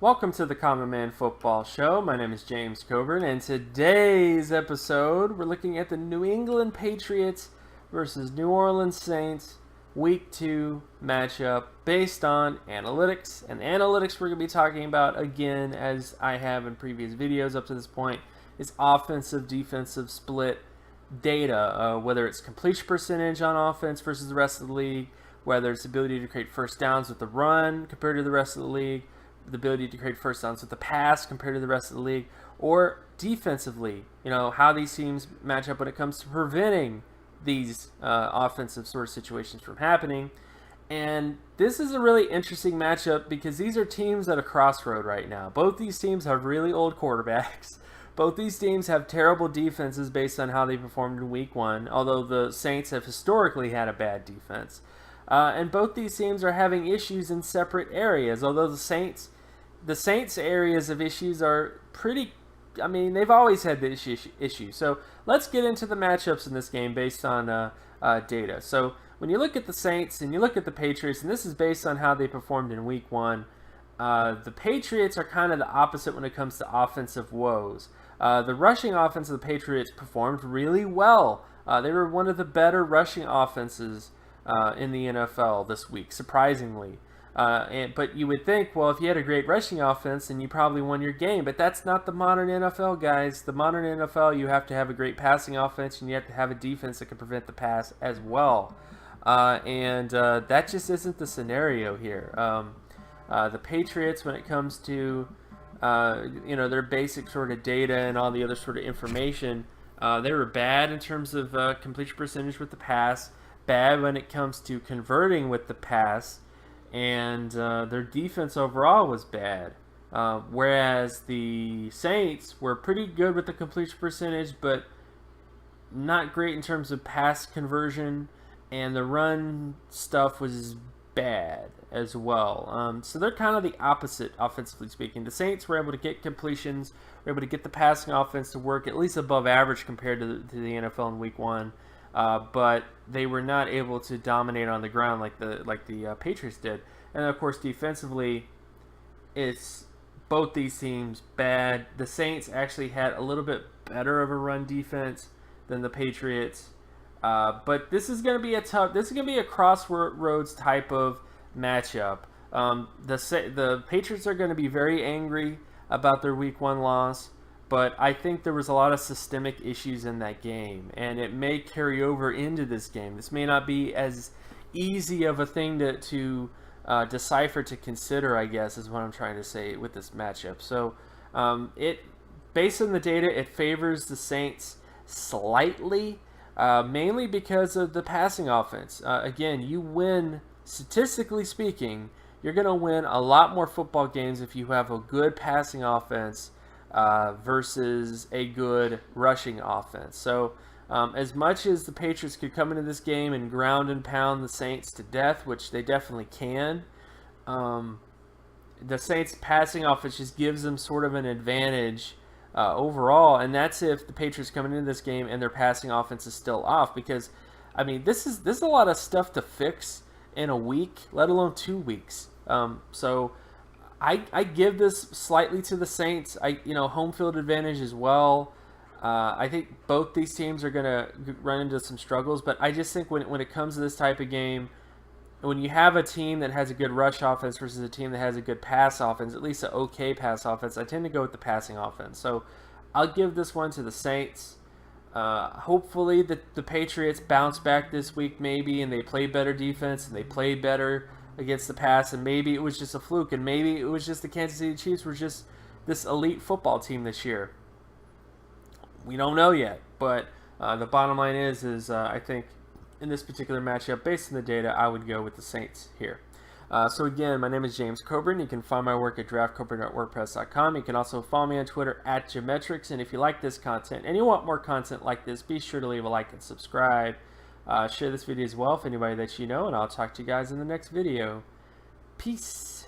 Welcome to the Common Man Football Show. My name is James Coburn, and today's episode, we're looking at the New England Patriots versus New Orleans Saints Week 2 matchup based on analytics. And analytics we're going to be talking about, again, as I have in previous videos up to this point, is offensive-defensive split data, whether it's completion percentage on offense versus the rest of the league, whether it's ability to create first downs with the run compared to the rest of the league, the ability to create first downs with the pass compared to the rest of the league, or defensively, how these teams match up when it comes to preventing these offensive sort of situations from happening. And this is a really interesting matchup because these are teams at a crossroad right now. Both these teams have really old quarterbacks. Both these teams have terrible defenses based on how they performed in Week 1, although the Saints have historically had a bad defense. And both these teams are having issues in separate areas, although the Saints areas of issues are pretty, they've always had the issue. So let's get into the matchups in this game based on data. So when you look at the Saints and you look at the Patriots, and this is based on how they performed in Week 1, the Patriots are kind of the opposite when it comes to offensive woes. The rushing offense of the Patriots performed really well. They were one of the better rushing offenses in the NFL this week, surprisingly. But you would think, well, if you had a great rushing offense, then you probably won your game. But that's not the modern NFL, guys. The modern NFL, you have to have a great passing offense, and you have to have a defense that can prevent the pass as well. And that just isn't the scenario here. The Patriots, when it comes to their basic sort of data and all the other sort of information, they were bad in terms of completion percentage with the pass, bad when it comes to converting with the pass, and their defense overall was bad. Whereas the Saints were pretty good with the completion percentage, but not great in terms of pass conversion, and the run stuff was bad as well. So they're kind of the opposite, offensively speaking. The Saints were able to get completions, were able to get the passing offense to work at least above average compared to the NFL in Week 1. But they were not able to dominate on the ground like the Patriots did. And of course, defensively, it's both these teams bad. The Saints actually had a little bit better of a run defense than the Patriots. But this is going to be a crossroads type of matchup. The Patriots are going to be very angry about their Week 1 loss. But I think there was a lot of systemic issues in that game, and it may carry over into this game. This may not be as easy of a thing to decipher, to consider, I guess, is what I'm trying to say with this matchup. So based on the data, it favors the Saints slightly, mainly because of the passing offense. Again, you win, statistically speaking, you're going to win a lot more football games if you have a good passing offense versus a good rushing offense. So as much as the Patriots could come into this game and ground and pound the Saints to death, which they definitely can, the Saints passing offense just gives them sort of an advantage overall, and that's if the Patriots come into this game and their passing offense is still off, because this is a lot of stuff to fix in a week, let alone 2 weeks. So I give this slightly to the Saints. Home field advantage as well. I think both these teams are going to run into some struggles, but I just think when it comes to this type of game, when you have a team that has a good rush offense versus a team that has a good pass offense, at least an okay pass offense, I tend to go with the passing offense. So I'll give this one to the Saints. Hopefully the Patriots bounce back this week maybe, and they play better defense, and they play better against the pass, and maybe it was just a fluke, and maybe it was just the Kansas City Chiefs were just this elite football team this year. We don't know yet, but the bottom line is I think in this particular matchup, based on the data, I would go with the Saints here. So again, my name is James Coburn. You can find my work at draftcoburn.wordpress.com. You can also follow me on Twitter at Geometrics, and if you like this content and you want more content like this, be sure to leave a like and subscribe. Share this video as well with anybody that you know, and I'll talk to you guys in the next video. Peace.